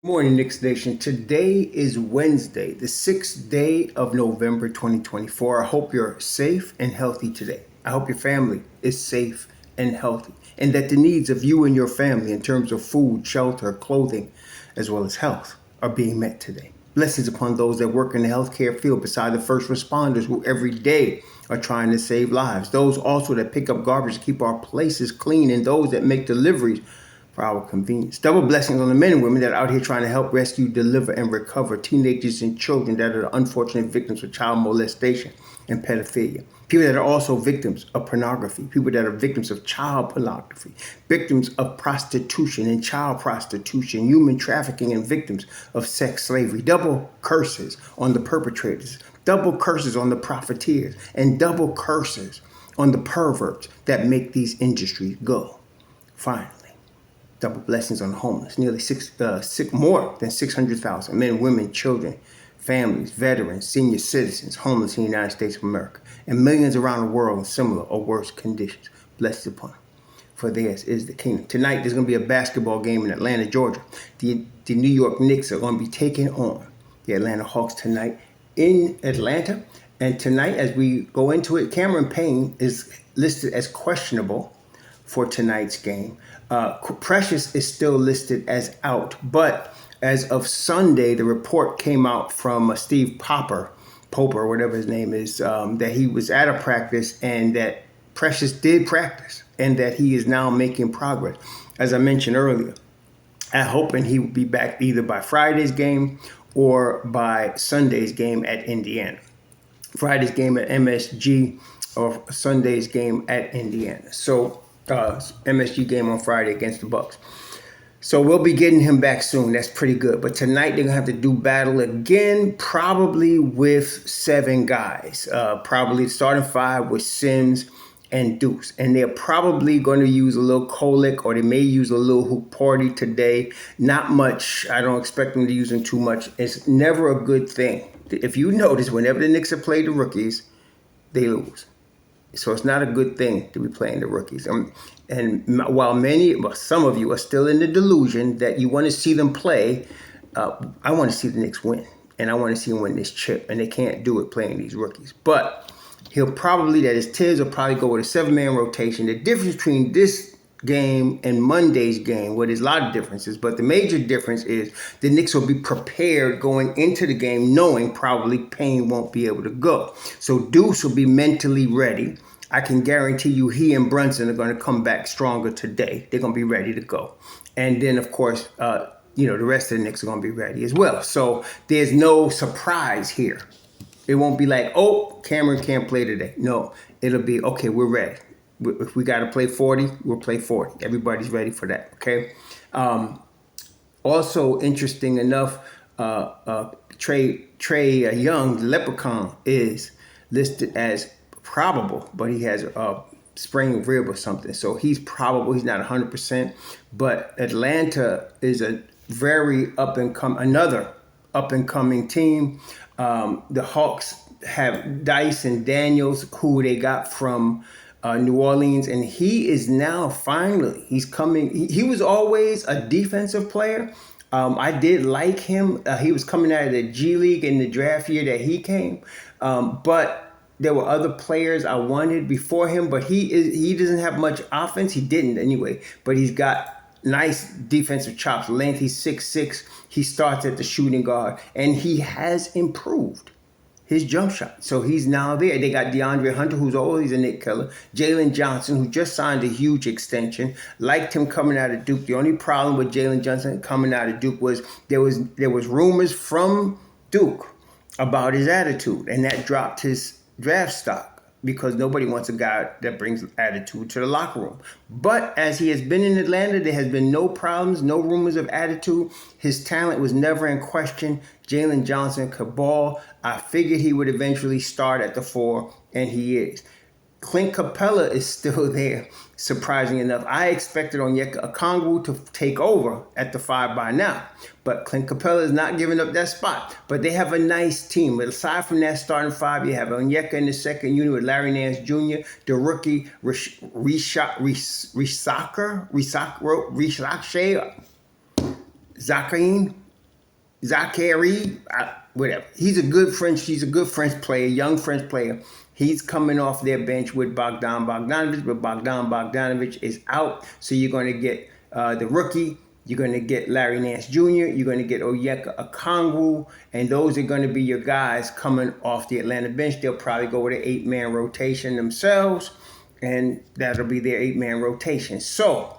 Morning, Knicks Nation. Today is Wednesday, the 6th day of November 2024. I hope you're safe and healthy today. I hope your family is safe and healthy, and that the needs of you and your family in terms of food, shelter, clothing, as well as health are being met today. Blessings upon those that work in the healthcare field beside the first responders who every day are trying to save lives. Those also that pick up garbage to keep our places clean, and those that make deliveries for our convenience. Double blessings on the men and women that are out here trying to help rescue, deliver, and recover teenagers and children that are the unfortunate victims of child molestation and pedophilia. People that are also victims of pornography, people that are victims of child pornography, victims of prostitution and child prostitution, human trafficking, and victims of sex slavery. Double curses on the perpetrators, double curses on the profiteers, and double curses on the perverts that make these industries go. Finally, double blessings on the homeless. Nearly more than 600,000 men, women, children, families, veterans, senior citizens, homeless in the United States of America, and millions around the world in similar or worse conditions. Blessed upon them, for theirs is the kingdom. Tonight, there's going to be a basketball game in Atlanta, Georgia. The New York Knicks are going to be taking on the Atlanta Hawks tonight in Atlanta. And tonight, as we go into it, Cam Payne is listed as questionable for tonight's game. Precious is still listed as out, but as of Sunday, the report came out from Steve Popper, whatever his name is, that he was at a practice and that Precious did practice and that he is now making progress. As I mentioned earlier, I'm hoping he will be back either by Friday's game or by Sunday's game at Indiana. Friday's game at MSG or Sunday's game at Indiana. So MSG game on Friday against the Bucks. So we'll be getting him back soon. That's pretty good. But tonight they're going to have to do battle again, probably with 7 guys. Probably starting 5 with Sims and Deuce. And they're probably going to use a little Kolick, or they may use a little Hoop Party today. Not much. I don't expect them to use them too much. It's never a good thing. If you notice, whenever the Knicks have played the rookies, they lose. So it's not a good thing to be playing the rookies. And while some of you are still in the delusion that you want to see them play, I want to see the Knicks win. And I want to see them win this chip. And they can't do it playing these rookies. But Tibbs will probably go with a 7-man rotation. The difference between this game and Monday's game, well, there's a lot of differences, but the major difference is the Knicks will be prepared going into the game knowing probably Payne won't be able to go. So Deuce will be mentally ready. I can guarantee you he and Brunson are going to come back stronger today. They're going to be ready to go. And then, of course, the rest of the Knicks are going to be ready as well. So there's no surprise here. It won't be like, oh, Cameron can't play today. No, it'll be, okay, we're ready. If we got to play 40, we'll play 40. Everybody's ready for that, okay? Also, interesting enough, Trey Young, the Leprechaun, is listed as probable, but he has a sprained rib or something. So he's probable. He's not 100%. But Atlanta is a very another up-and-coming team. The Hawks have Dyson Daniels, who they got from New Orleans, and he is now he's coming. He was always a defensive player. I did like him. He was coming out of the G League in the draft year that he came, but there were other players I wanted before him. But he doesn't have much offense. He didn't anyway, but he's got nice defensive chops. Length. He's 6'6". He starts at the shooting guard, and he has improved his jump shot. So he's now there. They got DeAndre Hunter, who's always a Nick killer. Jalen Johnson, who just signed a huge extension. Liked him coming out of Duke. The only problem with Jalen Johnson coming out of Duke was there was rumors from Duke about his attitude, and that dropped his draft stock because nobody wants a guy that brings attitude to the locker room. But as he has been in Atlanta, there has been no problems, no rumors of attitude. His talent was never in question. Jalen Johnson could ball. I figured he would eventually start at the 4, and he is. Clint Capella is still there, surprising enough. I expected Onyeka Okongwu to take over at the 5 by now, but Clint Capella is not giving up that spot. But they have a nice team. But aside from that starting 5, you have Onyeka in the second unit with Larry Nance Jr., the rookie Zakhaim Zachary, whatever. He's a good French player, young French player. He's coming off their bench with Bogdan Bogdanovic, but Bogdan Bogdanovic is out. So you're going to get the rookie. You're going to get Larry Nance Jr. You're going to get Onyeka Okongwu. And those are going to be your guys coming off the Atlanta bench. They'll probably go with an 8-man rotation themselves. And that'll be their 8-man rotation. So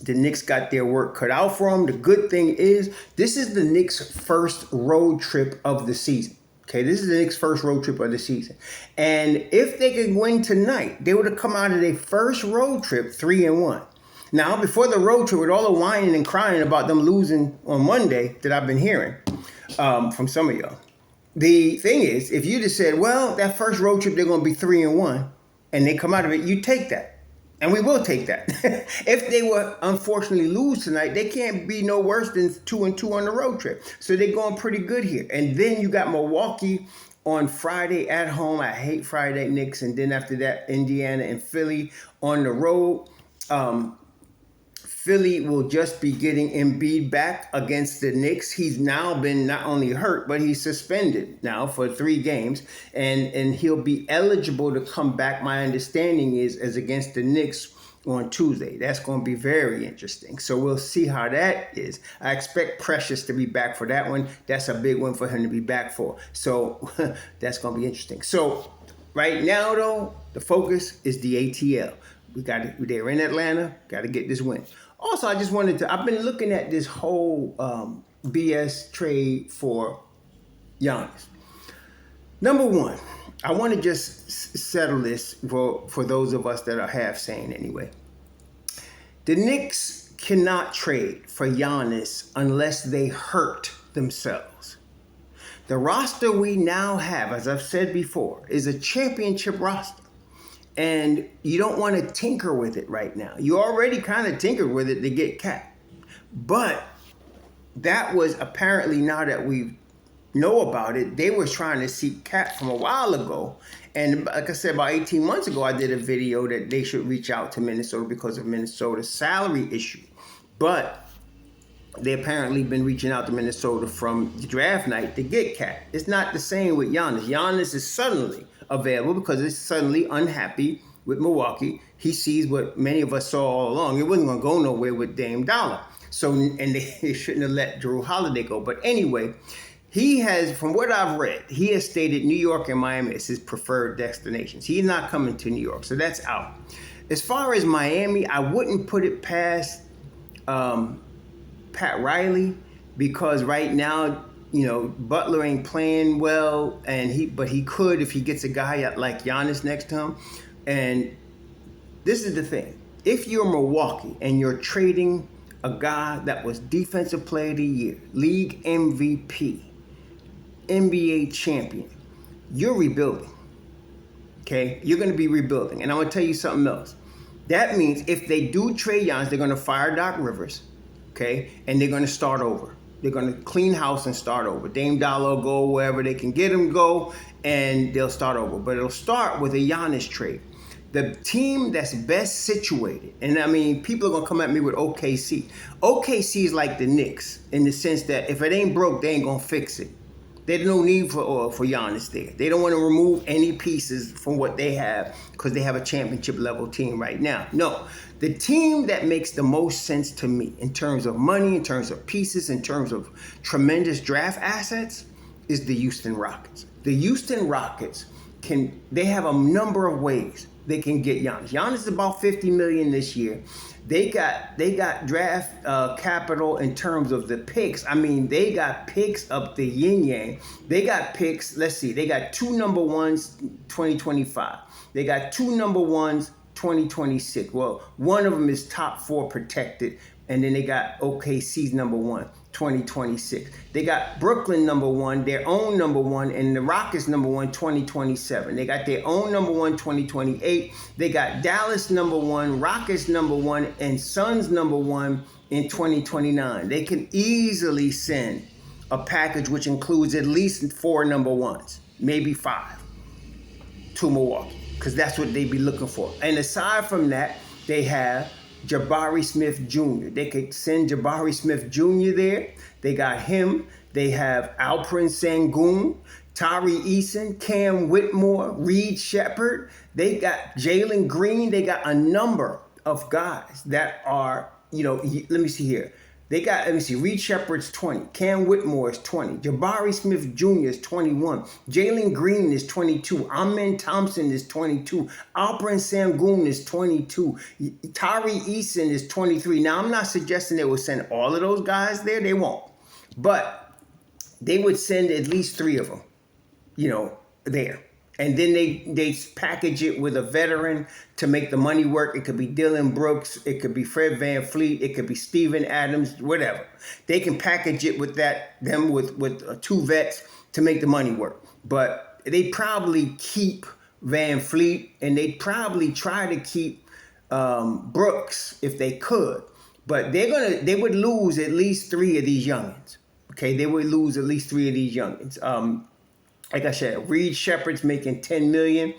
the Knicks got their work cut out for them. The good thing is, this is the Knicks' first road trip of the season. Okay, this is the Knicks' first road trip of the season. And if they could win tonight, they would have come out of their first road trip 3-1. Now, before the road trip, with all the whining and crying about them losing on Monday that I've been hearing from some of y'all, the thing is, if you just said, well, that first road trip, they're going to be 3-1, and they come out of it, you take that. And we will take that. If they were unfortunately lose tonight, they can't be no worse than 2-2 on the road trip. So they're going pretty good here. And then you got Milwaukee on Friday at home. I hate Friday night Knicks. And then after that, Indiana and Philly on the road. Philly will just be getting Embiid back against the Knicks. He's now been not only hurt, but he's suspended now for 3 games. And he'll be eligible to come back, my understanding is, as against the Knicks on Tuesday. That's going to be very interesting. So we'll see how that is. I expect Precious to be back for that one. That's a big one for him to be back for. So that's going to be interesting. So right now, though, the focus is the ATL. They're in Atlanta. Got to get this win. Also, I just wanted to, I've been looking at this whole BS trade for Giannis. Number one, I want to just settle this for those of us that are half sane anyway. The Knicks cannot trade for Giannis unless they hurt themselves. The roster we now have, as I've said before, is a championship roster. And you don't want to tinker with it right now. You already kind of tinkered with it to get Cat. But that was apparently, now that we know about it, they were trying to seek Cat from a while ago. And like I said, about 18 months ago, I did a video that they should reach out to Minnesota because of Minnesota's salary issue. But they apparently been reaching out to Minnesota from the draft night to get Cat. It's not the same with Giannis. Giannis is suddenly available because it's suddenly unhappy with Milwaukee. He sees what many of us saw all along. It wasn't going to go nowhere with Dame Dollar. So, and they shouldn't have let Drew Holiday go. But anyway, he has, from what I've read, he has stated New York and Miami as his preferred destinations. He's not coming to New York, so that's out. As far as Miami, I wouldn't put it past Pat Riley, because right now, you know, Butler ain't playing well, but he could if he gets a guy like Giannis next to him. And this is the thing. If you're Milwaukee and you're trading a guy that was Defensive Player of the Year, League MVP, NBA champion, you're rebuilding. Okay? You're going to be rebuilding. And I'm going to tell you something else. That means if they do trade Giannis, they're going to fire Doc Rivers, okay? And they're going to start over. They're going to clean house and start over. Dame Dollar will go wherever they can get him go, and they'll start over. But it'll start with a Giannis trade. The team that's best situated, and I mean, people are going to come at me with OKC. OKC is like the Knicks in the sense that if it ain't broke, they ain't going to fix it. There's no need for Giannis there. They don't want to remove any pieces from what they have because they have a championship level team right now. No, the team that makes the most sense to me in terms of money, in terms of pieces, in terms of tremendous draft assets is the Houston Rockets. The Houston Rockets they have a number of ways they can get Giannis. Giannis is about $50 million this year. They got draft capital in terms of the picks. I mean, they got picks up the yin yang. They got picks. Let's see. They got 2 number ones 2025. They got 2 number ones 2026. Well, one of them is top 4 protected. And then they got OKC's number 1, 2026. They got Brooklyn number 1, their own number 1, and the Rockets number 1, 2027. They got their own number 1, 2028. They got Dallas number 1, Rockets number 1, and Suns number 1 in 2029. They can easily send a package which includes at least 4 number 1s, maybe 5, to Milwaukee, because that's what they be looking for. And aside from that, they have Jabari Smith Jr. They could send Jabari Smith Jr. there. They got him. They have Alperen Sengun, Tari Eason, Cam Whitmore, Reed Shepard. They got Jalen Green. They got a number of guys that are, let me see here. They got, let me see, Reed Shepard's 20. Cam Whitmore is 20. Jabari Smith Jr. is 21. Jalen Green is 22. Amen Thompson is 22. Alperen Sengun is 22. Tari Eason is 23. Now, I'm not suggesting they will send all of those guys there. They won't. But they would send at least 3 of them, there. And then they package it with a veteran to make the money work. It could be Dylan Brooks. It could be Fred VanVleet. It could be Steven Adams, whatever. They can package it with them with 2 vets to make the money work. But they probably keep VanVleet, and they probably try to keep Brooks if they could. But they would lose at least 3 of these youngins. Okay, they would lose at least 3 of these youngins. Like I said, Reed Shepard's making $10 million.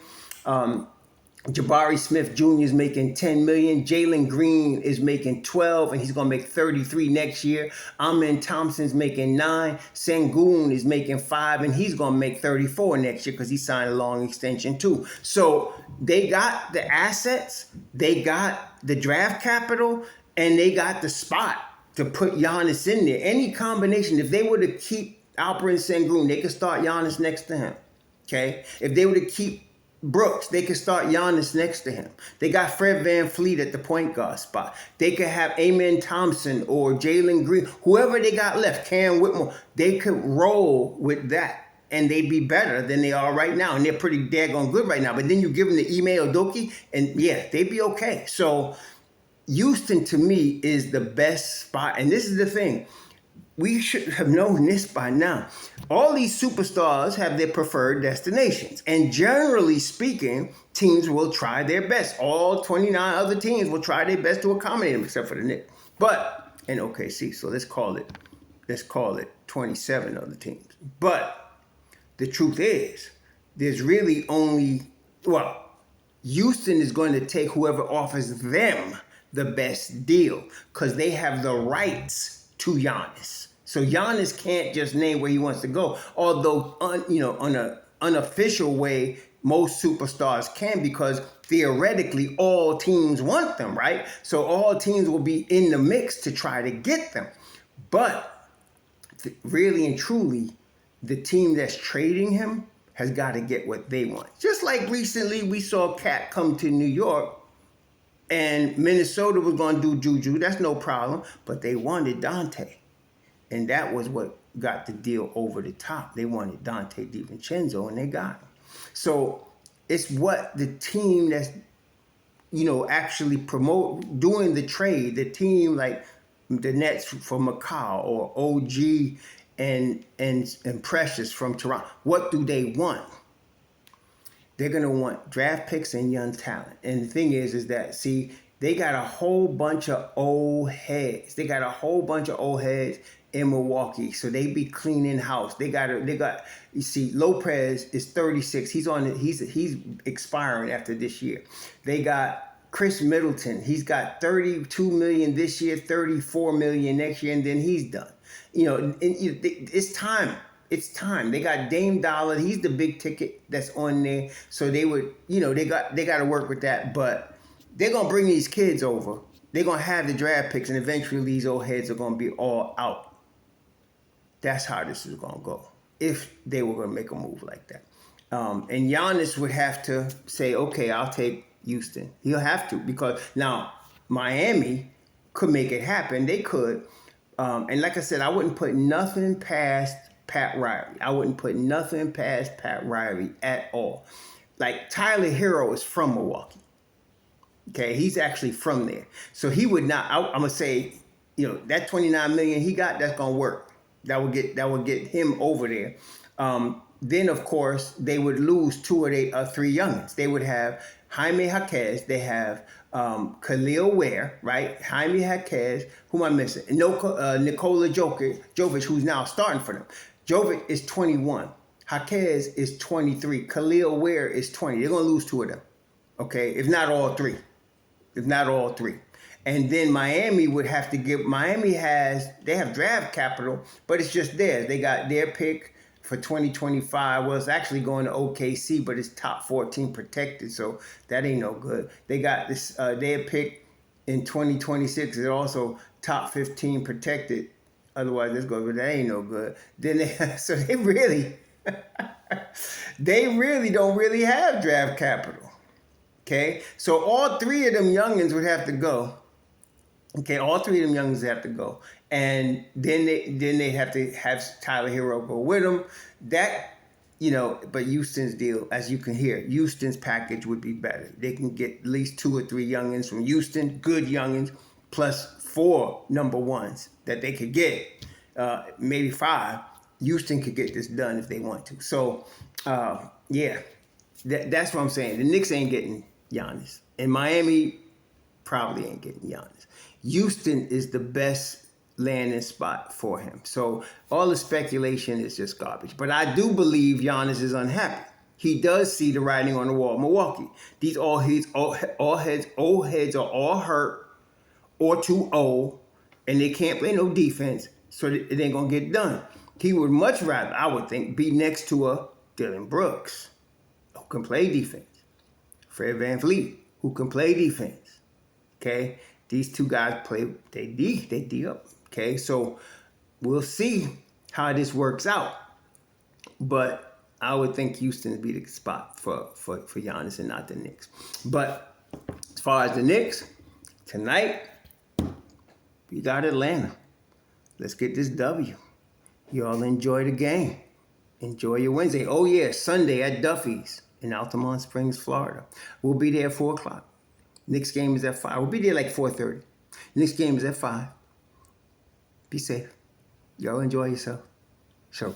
Jabari Smith Jr. is making $10 million. Jalen Green is making 12, and he's going to make 33 next year. Amen Thompson's making 9. Sengun is making 5, and he's going to make 34 next year because he signed a long extension too. So they got the assets, they got the draft capital, and they got the spot to put Giannis in there. Any combination, if they were to keep Alperen Sengun, they could start Giannis next to him. Okay? If they were to keep Brooks, they could start Giannis next to him. They got Fred VanVleet at the point guard spot. They could have Amen Thompson or Jalen Green, whoever they got left, Cam Whitmore. They could roll with that, and they'd be better than they are right now. And they're pretty daggone good right now. But then you give them the Ime Udoka, and yeah, they'd be okay. So Houston, to me, is the best spot. And this is the thing. We should have known this by now. All these superstars have their preferred destinations. And generally speaking, teams will try their best. All 29 other teams will try their best to accommodate them, except for the Knicks. But, and OKC, so let's call it 27 other teams. But the truth is, there's really only, Houston is going to take whoever offers them the best deal because they have the rights to Giannis. So Giannis can't just name where he wants to go. Although, on an unofficial way, most superstars can, because theoretically all teams want them, right? So all teams will be in the mix to try to get them. But really and truly, the team that's trading him has got to get what they want. Just like recently we saw Cat come to New York, and Minnesota was going to do Juju. That's no problem. But they wanted Dante. And that was what got the deal over the top. They wanted Dante DiVincenzo, and they got him. So it's what the team that's, actually doing the trade, the team like the Nets for Macau or OG and Precious from Toronto, what do they want? They're going to want draft picks and young talent. And the thing is that, see, they got a whole bunch of old heads. In Milwaukee, so they be cleaning house. They got. You see, Lopez is 36. He's expiring after this year. They got Chris Middleton. He's got 32 million this year, 34 million next year, and then he's done. It's time. It's time. They got Dame Dollar. He's the big ticket that's on there. So they would, they got to work with that. But they're gonna bring these kids over. They're gonna have the draft picks, and eventually these old heads are gonna be all out. That's how this is going to go if they were going to make a move like that. And Giannis would have to say, okay, I'll take Houston. He'll have to, because now Miami could make it happen. They could. And like I said, I wouldn't put nothing past Pat Riley. At all. Like Tyler Hero is from Milwaukee. Okay, he's actually from there. So he would not, I'm going to say, that $29 million he got, that's going to work. That would get him over there. Then, of course, they would lose 2 of their 3 youngins. They would have Jaime Jaquez. They have Khalil Ware, right? Jaime Jaquez. Who am I missing? Nikola Jovic, who's now starting for them. Jovic is 21. Jaquez is 23. Khalil Ware is 20. They're going to lose 2 of them, okay? If not all 3. And then Miami would have to give. They have draft capital, but it's just theirs. They got their pick for 2025. Well, it's actually going to OKC, but it's top 14 protected, so that ain't no good. They got this their pick in 2026 is also top 15 protected. Otherwise, let's go, but that ain't no good. Then so they really they really don't really have draft capital. Okay, so all three of them youngins would have to go. Okay, all three of them youngins have to go, and then they have to have Tyler Hero go with them. That, but Houston's deal, as you can hear, Houston's package would be better. They can get at least 2 or 3 youngins from Houston, good youngins, plus 4 number ones that they could get, maybe 5. Houston could get this done if they want to. So, yeah, that's what I'm saying. The Knicks ain't getting Giannis, and Miami probably ain't getting Giannis. Houston is the best landing spot for him. So all the speculation is just garbage. But I do believe Giannis is unhappy. He does see the writing on the wall. Milwaukee. These old heads are all hurt or too old, and they can't play no defense, so it ain't gonna get done. He would much rather, I would think, be next to a Dylan Brooks, who can play defense. Fred VanVleet, who can play defense. Okay, these 2 guys play. They D up. Okay, so we'll see how this works out. But I would think Houston would be the spot for Giannis and not the Knicks. But as far as the Knicks, tonight we got Atlanta. Let's get this W. Y'all enjoy the game. Enjoy your Wednesday. Oh yeah, Sunday at Duffy's in Altamont Springs, Florida. We'll be there at 4 o'clock. Knicks game is at 5. We'll be there like 4:30. Knicks game is at 5. Be safe. Y'all enjoy yourself. So.